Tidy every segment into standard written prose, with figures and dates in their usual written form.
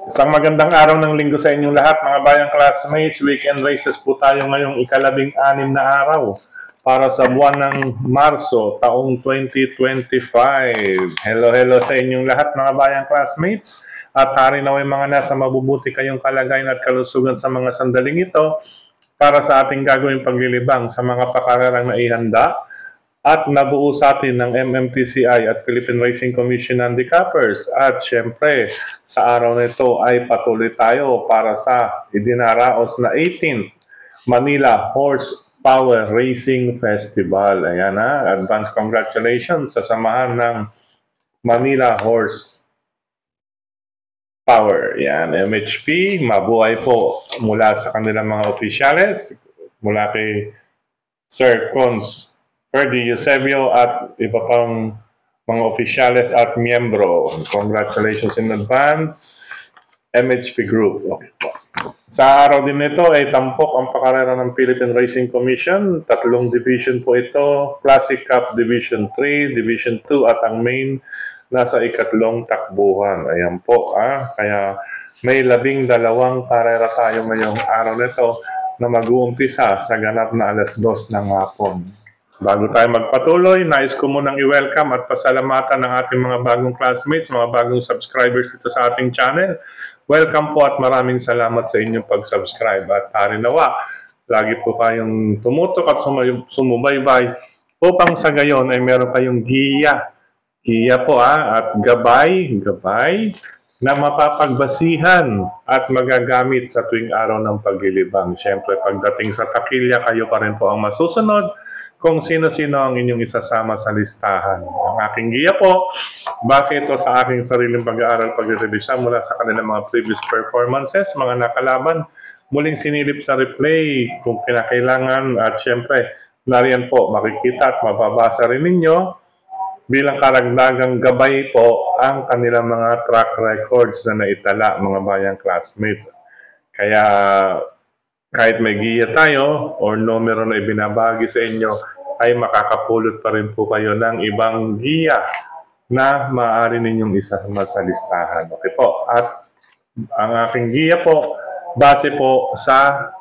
Isang magandang araw ng linggo sa inyong lahat, mga bayang classmates. Weekend races po tayo ngayong ika-16 na araw para sa buwan ng Marso, taong 2025. Hello sa inyong lahat, mga bayang classmates. At hari naway mga nasa mabubuti kayong kalagayan at kalusugan sa mga sandaling ito para sa ating gagawing paglilibang sa mga pakararang na ihanda at nabuo sa atin ng MMTCI at Philippine Racing Commission Handicappers. At syempre, sa araw na ito ay patuloy tayo para sa idinaraos na 18th Manila Horsepower Racing Festival. Ayan na, advance congratulations sa samahan ng Manila Horsepower. Yan, MHP, mabuhay po mula sa kanilang mga opisyales, mula kay Sir Cons Ferdy Eusebio at iba pang mga opisyales at miyembro. Congratulations in advance, MHP Group. Okay po. Sa araw din nito ay tampok ang pakarera ng Philippine Racing Commission. 3 division po ito, Classic Cup Division 3, Division 2 at ang main nasa ikatlong takbuhan. Ayan po. Kaya may 12 karera tayo ngayong araw nito na mag-uumpisa sa ganap na 2:00 ng hapon. Bago tayo magpatuloy, nais ko munang i-welcome at pasalamatan ng ating mga bagong classmates, mga bagong subscribers dito sa ating channel. Welcome po at maraming salamat sa inyong pag-subscribe. At hari nawa, lagi po kayong tumutok at sumubaybay upang sa gayon ay meron kayong giya po at gabay na mapapagbasihan at magagamit sa tuwing araw ng paglilibang. Siyempre, pagdating sa takilya, kayo pa rin po ang masusunod kung sino-sino ang inyong isasama sa listahan. Ang aking giya po, base ito sa aking sariling pag-aaral, pag-revisa mula sa kanilang mga previous performances, mga nakalaban, muling sinilip sa replay kung kinakailangan at syempre, nariyan po, makikita at mababasa rin ninyo bilang karagdagang gabay po ang kanilang mga track records na naitala, mga bayang classmates. Kaya kahit may giya tayo or numero na ibinabagi sa inyo, ay makakapulot pa rin po kayo ng ibang giya na maaari ninyong isama sa listahan. Okay po. At ang aking giya po, base po sa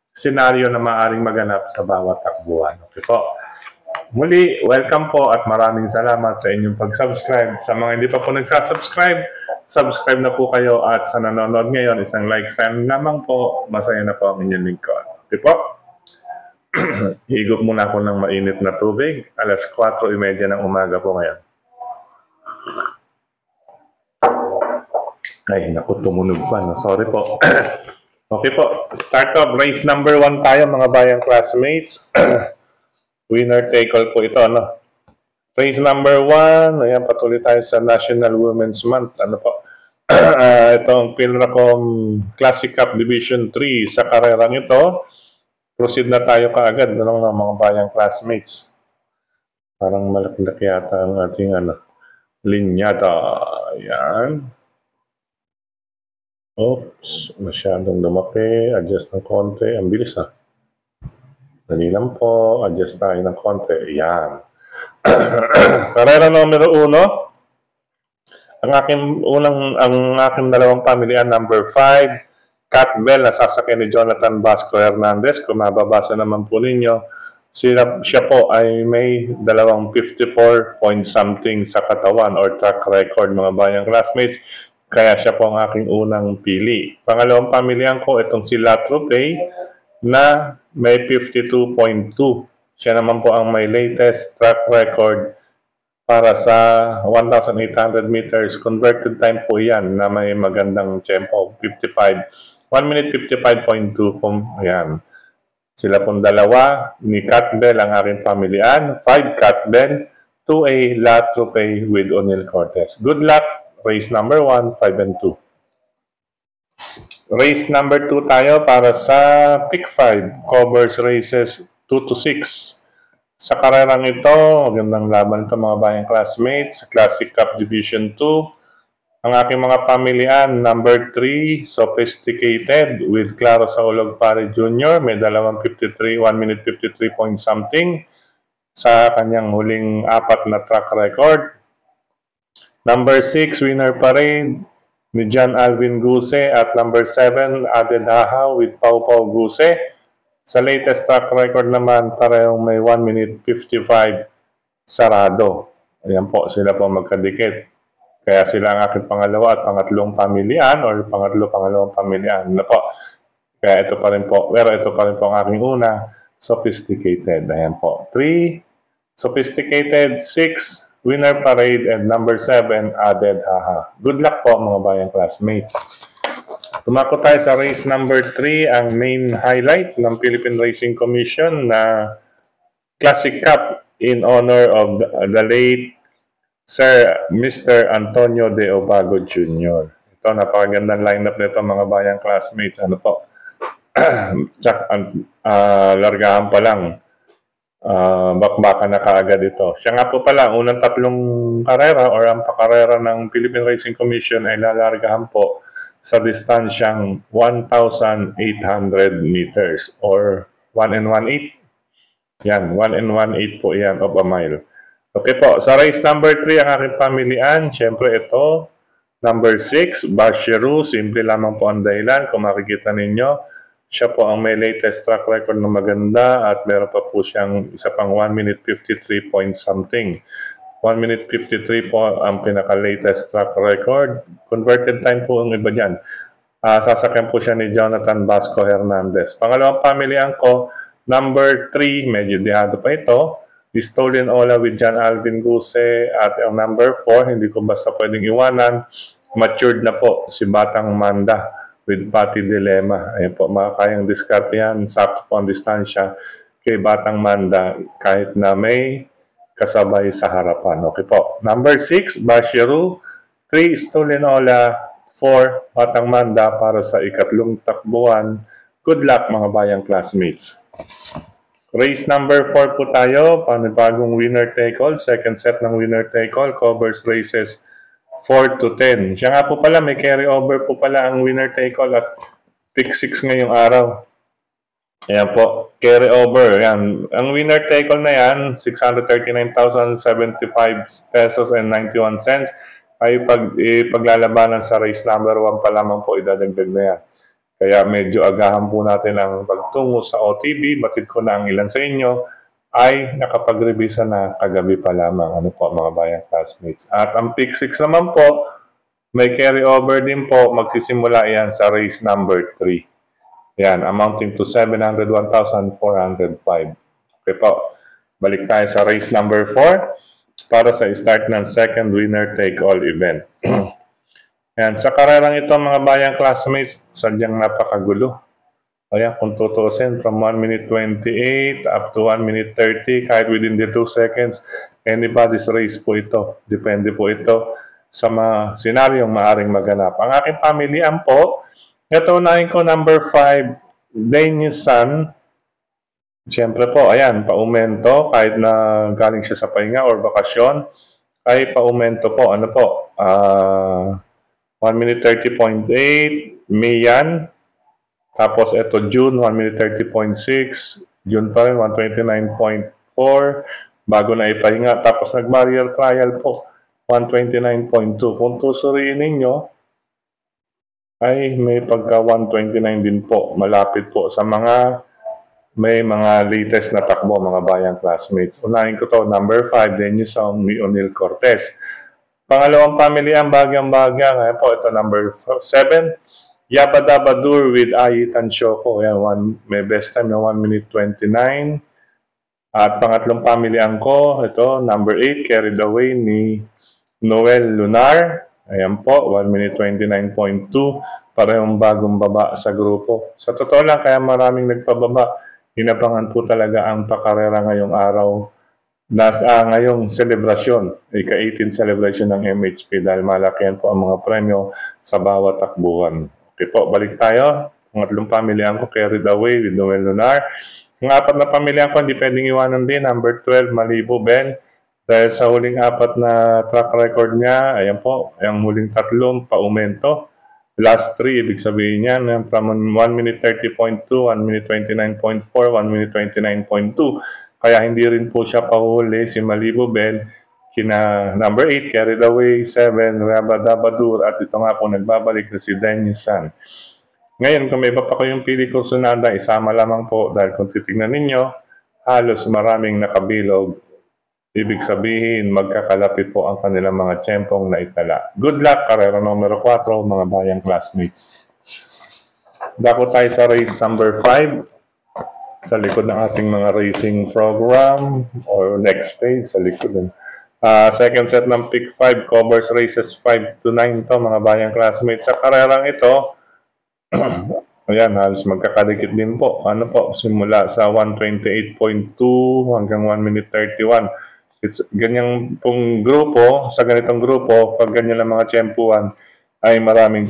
senaryo na maaaring maganap sa bawat takbuhan. Okay po. Muli, welcome po at maraming salamat sa inyong pag-subscribe. Sa mga hindi pa po nagsasubscribe, subscribe na po kayo at sa nanonood ngayon, isang like sign lamang po, masaya na po ang inyong lingkod. Okay po? Higop muna ako ng mainit na tubig. 4:30 ng umaga po ngayon. Ay, naku, tumunog pa. No? Sorry po. Okay po. Start off. Race number 1 tayo, mga bayang classmates. Winner take all po ito. No? Race number 1. Ayan, patuloy tayo sa National Women's Month. Ano po? Ito ang Philracom Classic Cup Division 3. Sa karerang ito, proceed na tayo kaagad ng mga bayang classmates. Parang malaki-laki yata ang ating linyada. Ayan. Oops, masyadong lumaki. Adjust ng konti. Ang bilis Dali lang po. Adjust tayo ng konti. Ayan. Karera numero 1. Ang aking dalawang pamilya, number 5. Cat Bell na sasakyan ni Jonathan Vasco Hernandez. Kung mababasa naman po ninyo, siya po ay may 54 point something sa katawan or track record, mga bayang classmates. Kaya siya po ang aking unang pili. Pangalawang pamilyan ko, itong si Latropay na may 52.2. Siya naman po ang may latest track record para sa 1,800 meters. Converted time po yan na may magandang tempo, 1 minute 55.2. Ayan. Sila pong dalawa, ni Cat Bell ang aking pamilyan, 5 Cat Bell, 2A Latropay with O'Neil Cortez. Good luck, race number 1, 5 and 2. Race number 2 tayo para sa Pick 5, covers races 2 to 6. Sa karerang ito, magandang laban ito, mga bayang classmates, Classic Cup Division 2. Ang aking mga pamilyan, number 3, Sophisticated with Claro Saulog Pare Jr. May 1 minute 53 point something sa kanyang huling 4 na track record. Number 6, Winner Parade ni John Alvin Guse at number 7, Aden Haha with Pau Pau Guse. Sa latest track record naman, parehong may 1 minute 55 sarado. Ayan po, sila po magkadikit. Kaya sila ang aking pangalawa at pangatlong pamilyan or pangalawang pamilyan. Ano po? Kaya ito pa rin po. Pero ito pa rin po ang aking una, sophisticated. Ayan po. 3, sophisticated. 6, winner parade. And number 7, Aden Haha. Good luck po mga bayang classmates. Tumako tayo sa race number 3, ang main highlights ng Philippine Racing Commission na Classic Cup in honor of the late Sir Mr. Antonio de Obago Jr. Ito, napakagandang lineup nito mga bayang classmates. Ano po? Largahan pa lang. Bakbakan na kaagad ito. Siya nga po pala, unang tatlong karera or ang pakarera ng Philippine Racing Commission ay lalargahan po sa distansyang 1,800 meters or 1 and 1/8. Yan, 1 and 1/8 po yan of a mile. Okay po, sa race number 3 ang aking pamilian, syempre ito, number 6, Bashiru, simple lamang po ang dahilan. Kung makikita ninyo, siya po ang may latest track record na maganda at meron pa po siyang isa pang 1 minute 53 point something. 1 minute 53 po ang pinaka-latest track record. Converted time po ang iba dyan. Sasakyan po siya ni Jonathan Vasco Hernandez. Pangalawang pamilihan ko, number 3, medyo dihado pa ito. Stolen Ola with John Alvin Guse. At ang number 4, hindi ko basta pwedeng iwanan. Matured na po si Batang Manda with Pati Dilemma. Ayan po, makakayang discard yan. Sakto po ang distansya kay Batang Manda kahit na may kasabay sa harapan. Okay po. Number 6, Bashiru. 3, Stolen Ola. 4, Batang Manda para sa ikatlong takbuhan. Good luck mga bayang classmates. Race number 4 po tayo. Panibagong winner take all. Second set ng winner take all. Covers races 4 to 10. Siya nga po pala, may carry over po pala ang winner take all at pick 6 ngayong araw. Ayan po, carry over. Ayan. Ang winner take all na yan, 639,075 pesos and 91 cents ay paglalabanan sa race number 1 pa lamang po idadagdag na yan. Kaya medyo agahan po natin ang pagtungo sa OTB. Batid ko na ang ilan sa inyo ay nakapag-revisa na kagabi pa lamang. Ano po mga bayang classmates. At ang pick 6 naman po, may carry over din po. Magsisimula yan sa race number 3. Yan, amounting to 701,405. Okay po. Balik tayo sa race number 4 para sa start ng second winner take all event. Yan, sa karerang ito mga bayang classmates, sadyang napakagulo. Ayan, kung tutusin, from 1 minute 28 up to 1 minute 30, kahit within the 2 seconds, anybody's race po ito. Depende po ito sa mga senaryong maaring maganap. Ang aking pamilyan po, ito unahin ko number 5, Danius San. Siyempre po, ayan, paumento. Kahit na galing siya sa pahinga or bakasyon, ay paumento po. Ano po? 1 minute 30.8, Mayan. Tapos ito June, 1 minute 30.6. June pa rin, 129.4. Bago na ipahinga. Tapos nag-barrier trial po, 129.2. Kung tusuriin ninyo, ay may pagka 129 din po. Malapit po sa may mga latest na takbo mga bayang classmates. Unahin ko to, number 5, Denius ni O'Neil Cortez. Pangalawang pamilya, bagyang-bagyang. Ayan po, ito number 7, Yabadabadur with Ayitan Shoko. Ayan, may best time na 1 minute 29. At pangatlong pamilyang ko, ito, number 8, Carried Away ni Noel Lunar. Ayan po, 1 minute 29.2. Parehong bagong baba sa grupo. Sa totoo lang, kaya maraming nagpababa. Inabangan po talaga ang pakarera ngayong araw. Ngayong selebrasyon, ika-18 celebration ng MHP dahil malakihan po ang mga premyo sa bawat takbuhan. Okay po, balik tayo. Pangatlong pamilyang ko, Carried Away with Noel Lunar. Ang apat na pamilyang ko, hindi pwedeng iwanan din. Number 12, Malibu Ben. Dahil sa huling 4 na track record niya, ayan po, ang huling 3, paumento. Last 3, ibig sabihin niyan, from 1 minute 30.2, 1 minute 29.4, 1 minute 29.2. Kaya hindi rin po siya pahuli si Malibu Ben. kina number 8, Carried Away, 7, Rabadabadur, at ito nga po nagbabalik na si Denison. Ngayon, kung may iba pa kayong pili kursunada, isama lamang po dahil kung titignan ninyo, halos maraming nakabilog. Ibig sabihin, magkakalapit po ang kanilang mga tiyempong na itala. Good luck, karera numero 4, mga bayang classmates. Dako tayo sa race number 5. Sa likod ng ating mga racing program, or next page, sa likod din. Second set ng pick 5, covers races 5 to 9 to, mga bayang classmates. Sa karerang ito, ayan, halos magkakadikit din po. Ano po, simula sa 128.2 hanggang 1 minute 31. It's ganyang pong grupo, sa ganitong grupo, pag ganyan ang mga tiyempuan, ay maraming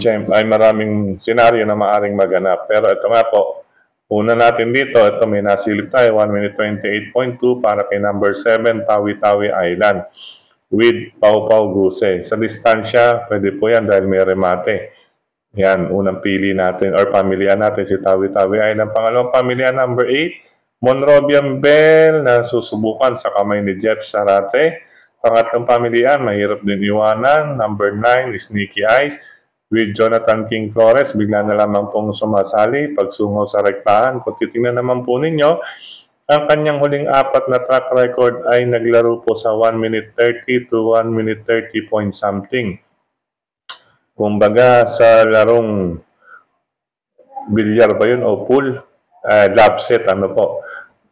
senaryo na maaring maganap. Pero ito nga po, una natin dito, ito may nasilip tayo, 1 minute 28.2 para kay number 7, Tawi-Tawi Island with Pau Pau Guse. Sa distansya, pwede po yan dahil may remate. Yan, unang pili natin or pamilya natin si Tawi-Tawi Island. Pangalawang pamilya, number 8, Monrobian Bell na susubukan sa kamay ni Jeff Sarate. Pangatlong pamilya, mahirap din iwanan. Number 9, Sneaky Eyes with Jonathan King Flores. Bigla na lamang pong sumasali pagsungo sa rektahan. Kung titingnan naman po ninyo, ang kanyang huling 4 na track record ay naglaro po sa 1 minute 30 to 1 minute 30 point something. Kumbaga sa larong bilyar ba yun o pool? Lab set, ano po.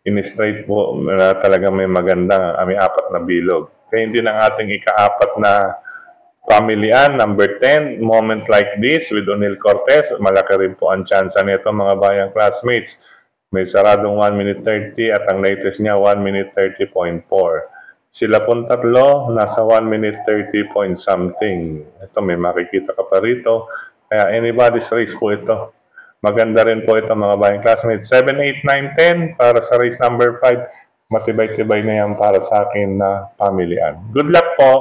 In-straight po na talaga may magandang, may 4 na bilog. Kaya hindi ng ating ika-4 na pamilyan, number 10, Moment Like This with O'Neil Cortez. Malaki rin po ang tsansa nito, mga bayang classmates. May saradong 1 minute 30 at ang latest niya 1 minute 30.4. Sila pong tatlo, nasa 1 minute 30 point something. Ito, may makikita ka pa rito. Kaya anybody's race po ito. Maganda rin po ito, mga bayang classmates. 7, 8, 9, 10 para sa race number 5. Matibay-tibay na yan para sa akin na pamilyan. Good luck po!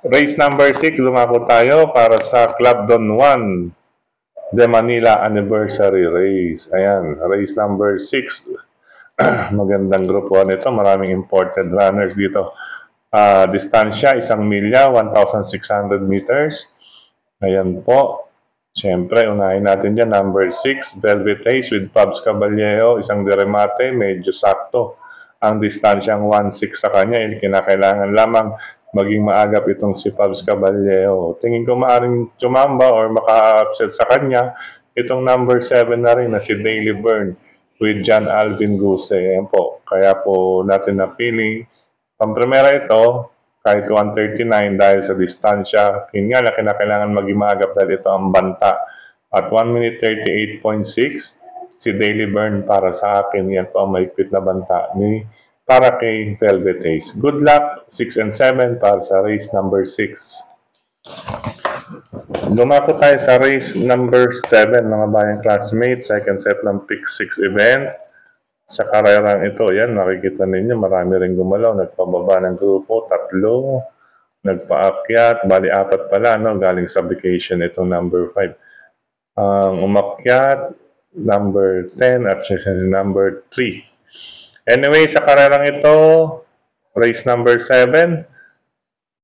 Race number 6, lumako tayo para sa Club Don Juan de Manila Anniversary Race. Ayan, race number 6. Magandang grupo nito. Maraming imported runners dito. Distansya, 1 milya, 1,600 meters. Ayan po. Siyempre, unahin natin dyan. Number 6, Velvet Haze with Pabs Caballero. Isang diremate, medyo sakto. Ang distansyang 1.6 sa kanya. Kinakailangan lamang maging maagap itong si Pabs Caballero. Tingin ko maaring tumamba or maka-upset sa kanya itong number 7 na rin na si Daily Burn with John Alvin Guse. Ayan po. Kaya po natin napili. Pampremera ito, kahit 139 dahil sa distansya. Yun nga na kinakailangan maging maagap dahil ito ang banta. At 1 minute 38.6, si Daily Burn para sa akin. Yan po ang mahigpit na banta ni para kay Velvet Haze. Good luck, 6 and 7 para sa race number 6. Lumako tayo sa race number 7, mga bayang classmates. Second set ng pick 6 event. Sa karerang ito, yan, nakikita ninyo, marami rin gumalaw. Nagpababa ng grupo, 3. Nagpaakyat, bali 4 pala, no? Galing sa vacation itong number 5. Umakyat, number 10 at number 3. Anyway, sa karerang ito, race number 7.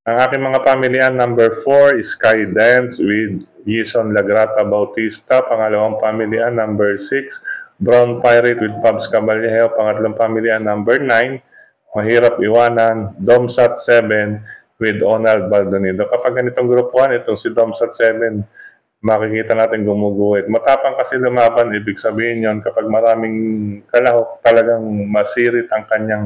Ang aking mga pamilyan, number 4, Sky Dance with Yison Lagrata Bautista. Pangalawang pamilyan, number 6, Brown Pirate with Pabs Caballero. Pangatlong pamilya, number 9, Mahirap Iwanan, Domsat 7 with Donald Baldonido. Kapag ganitong grupuan, itong si Domsat 7, makikita natin gumuguhit. Matapang kasi lumaban, ibig sabihin yon kapag maraming kalahok, talagang masirit ang kanyang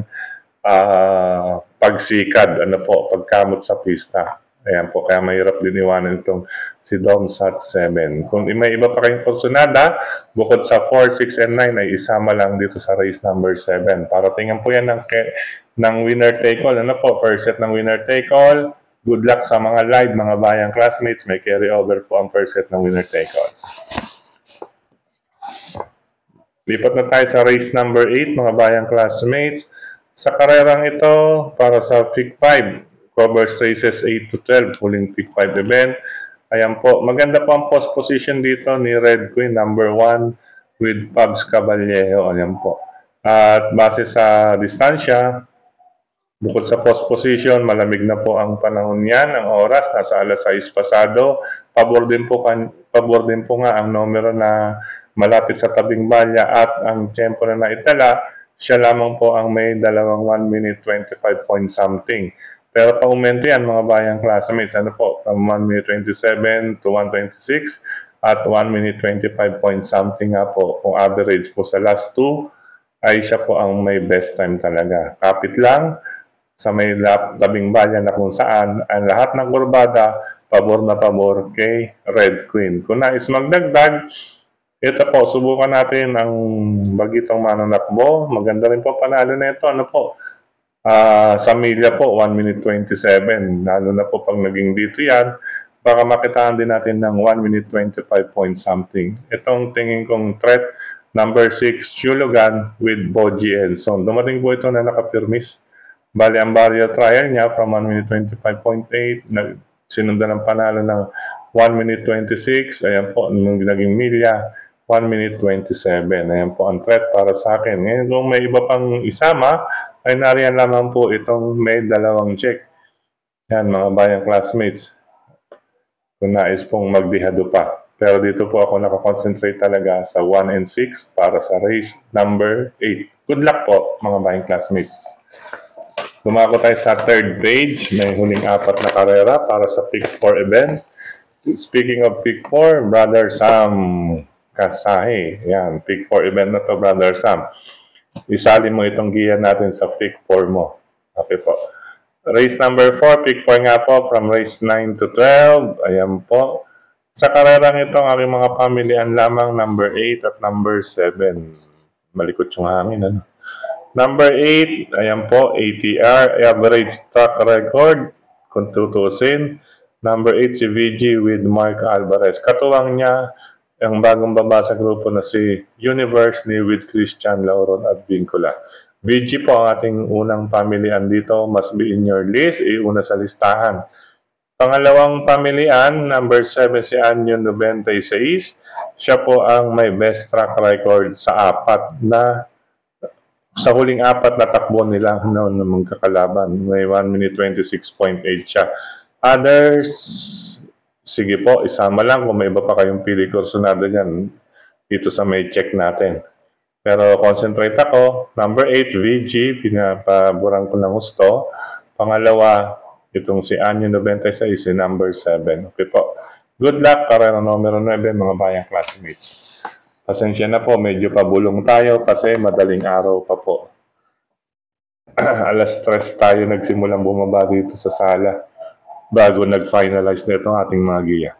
pagsikad, pagkamot sa pista. Ayan po, kaya mahirap din iwanan itong si Domsat 7. Kung may iba pa kayong kursunada, bukod sa 4, 6, and 9, ay isama lang dito sa race number 7. Para tingnan po yan ng winner take all. First set ng winner take all. Good luck sa mga live, mga bayang classmates. May carry over po ang first set ng winner take all. Lipat na tayo sa race number 8, mga bayang classmates. Sa karerang ito, para sa pick 5, covers races 8 to 12, huling pick 5 event. Ayan po, maganda po ang post position dito ni Red Queen, number 1, with Pabs Caballero. Ayan po. At base sa distansya, Bukod sa post position, malamig na po ang panahon niyan, ang oras, nasa alas 6 pasado. Pabor din po nga ang numero na malapit sa tabing balya at ang tempo na naitala, siya lamang po ang may dalawang 1 minute 25 point something. Pero pa-aumento yan mga bayang classmates, ano po, from 1 minute 27 to 1:26 at 1 minute 25 point something nga po. Kung average po sa last 2, ay siya po ang may best time talaga. Kapit lang sa may tabing balya na kung saan ang lahat ng kurbada pabor na pabor kay Red Queen. Kung nais magdagdag, ito po, subukan natin ang Bagitong Mananakbo. Maganda rin po panalo na ito. Ano po? Sa Milya po, 1 minute 27. Lalo na po pag naging dito yan, baka makitaan din natin ng 1 minute 25 point something. Itong tingin kong threat, number 6, Chulugan with Boji Elson. Dumating po ito na nakapirmis. Bali, ang barrier trial niya from 1 minute 25.8, sinundan ng panalo ng 1 minute 26. Ayan po, nung naging Milya, 1 minute 27. Ayan po ang threat para sa akin. Ngayon, kung may iba pang isama, ay nariyan lamang po itong may dalawang check. Yan, mga bayang classmates. Kung nais pong magdihado pa. Pero dito po ako nakakonsentrate talaga sa 1 and 6 para sa race number 8. Good luck po, mga bayang classmates. Dumako tayo sa third page. May huling 4 na karera para sa Pick 4 event. Speaking of Pick 4, Brother Sam Kasahe. Yan, Pick 4 event na to, Brother Sam. Isali mo itong giya natin sa Pick 4 mo. Okay po. Race number 4, Pick 4 nga po, from race 9 to 12. Ayan po. Sa karerang ito, ang aking mga pamilihan lamang, number 8 at number 7. Malikot yung hangin, ano? Number 8, ayan po, ATR, average track record, kung tutusin. Number 8, si VG with Mark Alvarez. Katuwang niya, ang bagong baba sa grupo na si Universe ni with Christian Lauron at Vincula. VG po ang ating unang pamilihan dito, must be in your list, iuna sa listahan. Pangalawang pamilihan, number 7, si Anyon 96. Siya po ang may best track record sa huling 4 na takbo nila noon na magkakalaban. May 1 minute 26.8 siya. Others, sige po, isama lang kung may iba pa kayong pili kursunado dyan dito sa may check natin. Pero concentrate ako. Number 8, VG, pinapaboran ko ng gusto. Pangalawa, itong si Anyo 96, si number 7. Okay po. Good luck, karera numero 9, mga bayang classmates. Pasensya na po, medyo pabulong tayo kasi madaling araw pa po. Alas 3 tayo nagsimulang bumaba dito sa sala bago nag-finalize na itong ating mga giya.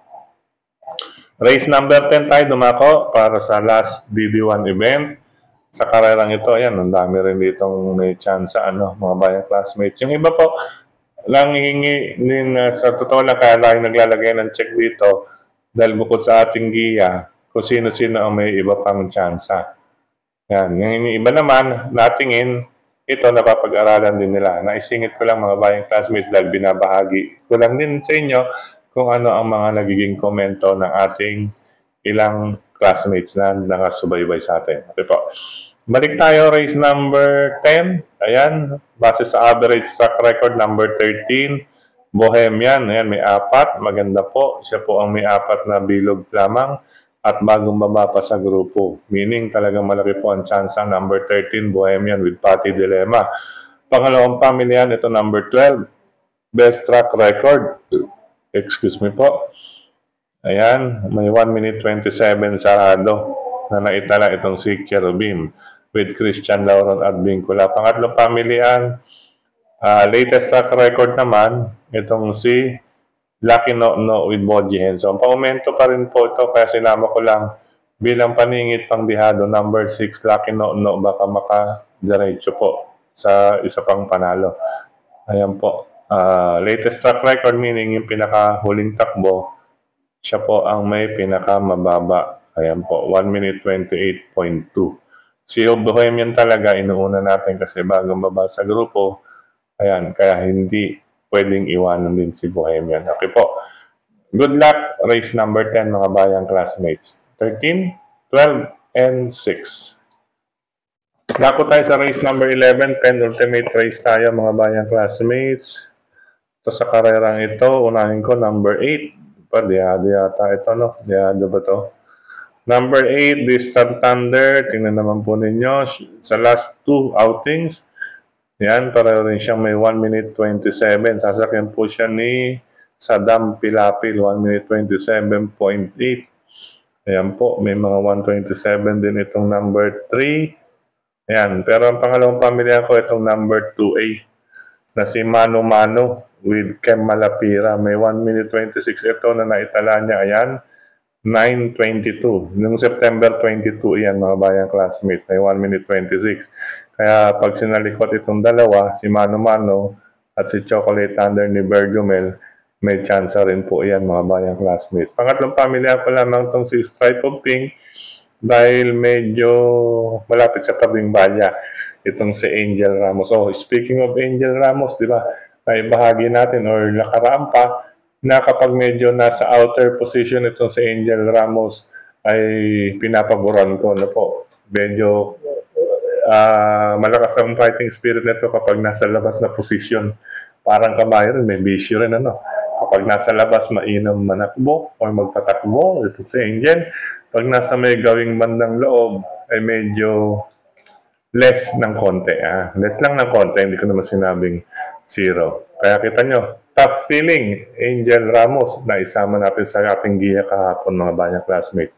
Race number 10 tayo dumako para sa last DD1 event. Sa karerang ito, ayan, ang dami rin ditong may chance mga bayang classmates. Yung iba po, lang hihingi din sa totoo lang kaya lang naglalagay ng check dito dahil bukod sa ating giya, kung sino-sino ang may iba pang tsansa. Yan. Yung iba naman, natingin, ito napapag-aralan din nila. Naisingit ko lang mga bayang classmates dahil binabahagi ko lang din sa inyo kung ano ang mga nagiging komento ng ating ilang classmates na nakasubaybay sa atin. Okay po. Balik tayo, race number 10. Ayan, base sa average track record, number 13. Bohemian, ayan, may 4. Maganda po. Siya po ang may 4 na bilog lamang. At bagong baba pa sa grupo. Meaning talagang malaki po ang chance ang number 13, Bohemian with Patty Dilemma. Pangalawang pamilyan, ito number 12. Best track record. Excuse me po. Ayan, may 1 minute 27 sarado na naitala itong si Cherubim with Christian Lauron at Vincula. Pangatlong pamilyan, latest track record naman, itong si Lucky No with Boji Henson. Paumento pa rin po ito kaya sinama ko lang bilang paningit pang dihado. Number 6, Lucky No, baka makadiretso po sa isa pang panalo. Ayan po. Latest track record meaning yung pinakahuling takbo, siya po ang may pinakamababa. Ayan po, 1 minute 28.2. Si Bohemian talaga inuuna natin kasi bagong baba sa grupo. Ayan, kaya hindi pwedeng iwanan din si Bohemian. Okay po. Good luck, race number 10, mga bayang classmates. 13, 12, and 6. Dako tayo sa race number 11, penultimate race tayo mga bayang classmates. Ito sa karerang ito, unahin ko number 8. Diyado yata ito, no? Diyado ba to? Number 8, Distant Thunder. Tingnan naman po ninyo. Sa last 2 outings, yan, pareho rin siyang may 1 minute 27. Sasakyan po siya ni Saddam Pilapil, 1 minute 27.8. Ayan po, may mga 127 din itong number 3. Ayan, pero ang pangalawang pamilya ko itong number 2A na si Mano Mano with Kem Malapira. May 1 minute 26 ito na naitala niya. Ayan, 9:22. Noong September 22, yan mga bayang classmates, may 1 minute 26. Kaya pag sinalikot itong dalawa, si Mano Mano at si Chocolate Thunder ni Bergomel, may chance rin po yan mga bayang classmates. Pangatlong pamilya pa lamang itong si Stripe of Pink dahil medyo malapit sa tabing balya itong si Angel Ramos. Oh, speaking of Angel Ramos, di ba, ay bahagi natin or nakaraan pa na kapag medyo nasa outer position itong si Angel Ramos ay pinapaboran ko na po. Medyo malakas ang fighting spirit nito kapag nasa labas na position. Parang kabayo rin, may bisyo rin ano. Kapag nasa labas, mainam manakbo o magpatakbo, ito si Angel. Pag nasa may gawing bandang loob, ay medyo less ng konti. Less lang ng konti, hindi ko naman sinabing zero. Kaya kita nyo, tough feeling, Angel Ramos, na isama natin sa ating giya kahapon mga banyang classmates.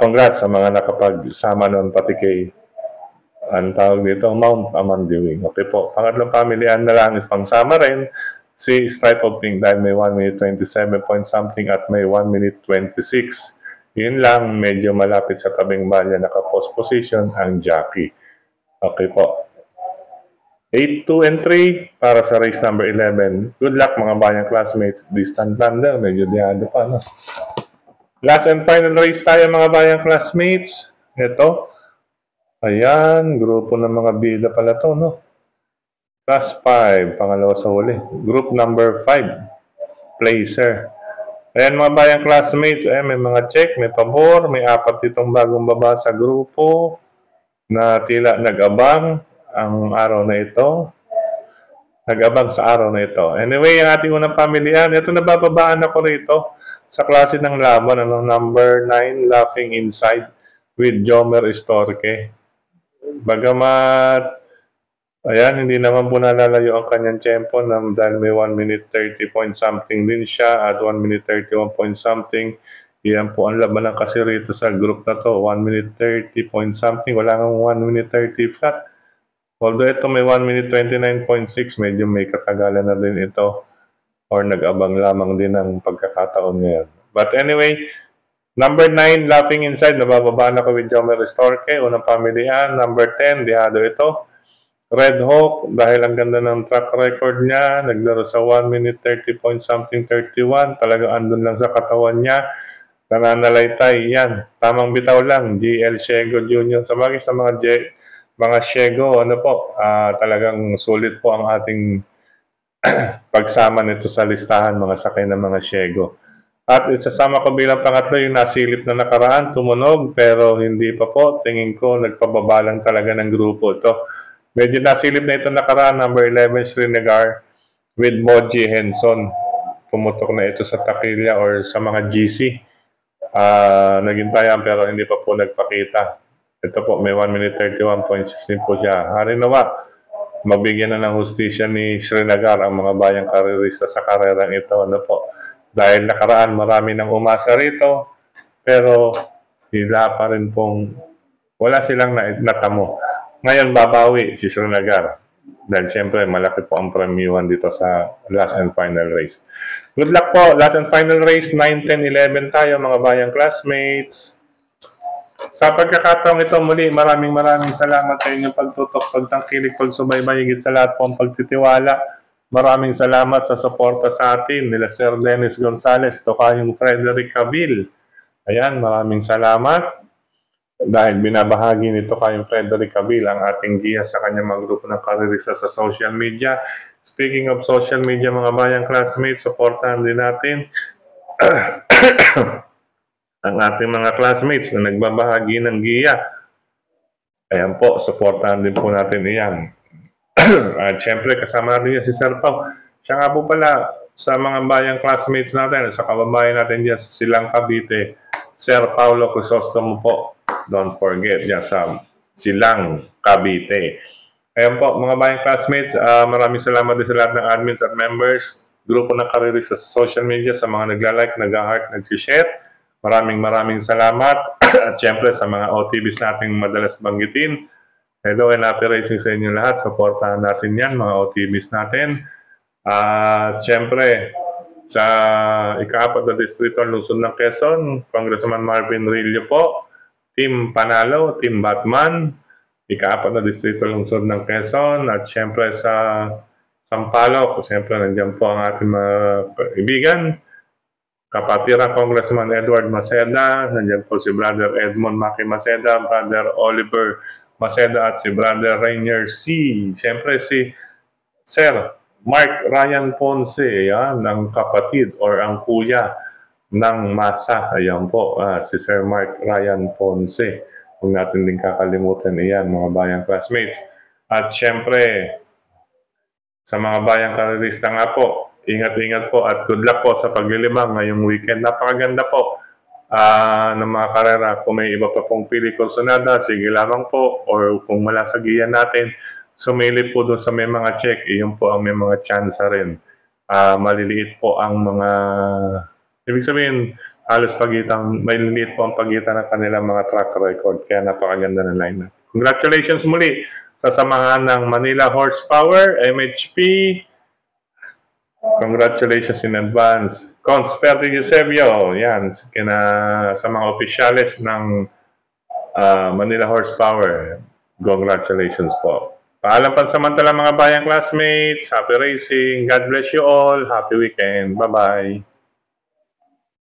Congrats sa mga nakapagsama noon pati kay ang tawag dito, Mount Amandiwing. Okay po. Pangatlong pamilyan na lang pangsama rin si Stripe of Pink dahil may 1 minute 27 point something at may 1 minute 26. Yun lang, medyo malapit sa tabing balya naka-post position ang jockey. Okay po. 8, 2, and 3 para sa race number 11. Good luck mga bayang classmates. Distant Thunder, medyo diyado pa. No? Last and final race tayo mga bayang classmates. Ito. Ayan, grupo ng mga bida pala to, no? Class 5, pangalawa sa huli. Group number 5, Placer. Ayan mga bayang classmates, ayan, may mga check, may pabor, may 4 ditong bagong baba sa grupo na tila nag-abang ang araw na ito. Nag-abang sa araw na ito. Anyway, ang ating unang pamilyan, ito nabababaan ako rito sa klase ng laban, ano, number 9, Laughing Inside with Jomer Estorque. Bagamat ayan, hindi naman po nalalayo ang kanyang tempo dahil may 1 minute 30 point something din siya at 1 minute 31 point something. Iyan po ang labanan kasi rito sa group na to. 1 minute 30 point something. Wala kang 1 minute 30 flat. Although ito may 1 minute 29.6, medyo may katagalan na din ito or nag-abang lamang din ang pagkakataon ngayon. But anyway, number 9, Laughing Inside, nabababaan ako with Jomer Estorque. Unang pamilyan. Number 10, Dihado ito. Red Hawk, dahil ang ganda ng track record niya, naglaro sa 1 minute 30 point something 31, talagang andun lang sa katawan niya, nananalaytay, yan, tamang bitaw lang, GL Shego Jr. Sa bagay sa mga Shego, ano po, talagang sulit po ang ating pagsama nito sa listahan, mga sakay ng mga Shego. At isasama ko bilang pangatlo yung nasilip na nakaraan, tumunog, pero hindi pa po, tingin ko, nagpababalang talaga ng grupo ito. Medyo nasilip na ito nakaraan, number 11, Srinagar with Moji Henson. Pumutok na ito sa takilya or sa mga GC. Nagintayan pero hindi pa po nagpakita. Ito po, may 1 minute 31.16 po siya. Hari nawa, mabigyan na ng hustisya ni Srinagar ang mga bayang karerista sa karerang ito. Ano po? Dahil nakaraan, marami nang umasa rito, pero sila pa rin pong, wala silang natamo. Ngayon, babawi si Srinagar. Dahil siyempre, malaki po ang premiuhan dito sa last and final race. Good luck po. Last and final race, 9, 10, 11 tayo mga bayang classmates. Sa pagkakataong ito muli, maraming salamat sa inyong pagtutok, pagtangkilik, pagsubaybay, higit sa lahat po ang pagtitiwala. Maraming salamat sa suporta sa atin nila Sir Dennis Gonzales, Tokayong Frederick Cabil. Ayan, maraming salamat. Dahil binabahagi nito kayong Frederick Cabil ang ating giya sa kanyang mga grupo ng karerista sa social media. Speaking of social media mga bayang classmates, supportahan din natin ang ating mga classmates na nagbabahagi ng giya. Ayan po, supportahan din po natin iyan. At syempre, kasama natin yan si Sir Pao. Siya nga po pala, sa mga bayang classmates natin, sa kababayan natin dyan sa Silang Cavite, Sir Paulo Crisostomo po. Don't forget, dyan sa Silang Cavite. Ayan po, mga bayang classmates, maraming salamat din sa lahat ng admins at members, grupo ng karerista sa social media, sa mga nagla-like, nag-heart, nag-share. Maraming salamat. At syempre, sa mga OTVs nating madalas banggitin, hello and happy racing sa inyo lahat. Supportahan natin yan, mga OTVs natin. At syempre, sa ika-4 na distrito ng Luzon ng Quezon, Congressman Marvin Rillo po, Team Panalo, Team Batman, ika-4 na distrito ng Luzon ng Quezon, at syempre sa Sampaloc, syempre nandiyan po ang ating mga kaibigan, kapatiran Congressman Edward Maceda, nandiyan po si Brother Edmond Maki Maceda, Brother Oliver Maceda, at si Brother Rainier C. Syempre si Sir Mark Ryan Ponce, yan, ang kapatid or ang kuya ng masa. Ayan po, si Sir Mark Ryan Ponce. Huwag natin din kakalimutan iyan, mga bayang classmates. At syempre, sa mga bayang karerista nga po, ingat-ingat po at good luck po sa paglilibang ngayong weekend. Napakaganda po ng mga karera. Kung may iba pa pong pili kursunada, sige lamang po. Or kung malasagihan natin, sumili po doon sa may mga check, iyon po ang may mga chance rin. Maliliit po ang mga, ibig sabihin, halos maliliit po ang pagitan ng kanilang mga track record. Kaya napakaganda ng lineup. Congratulations muli sa samahan ng Manila Horsepower, MHP. Congratulations in advance. Cons Perdi Eusebio, yan, sa mga opisyales ng Manila Horsepower. Congratulations po. Paalam pansamantala mga bayang classmates. Happy racing. God bless you all. Happy weekend. Bye-bye.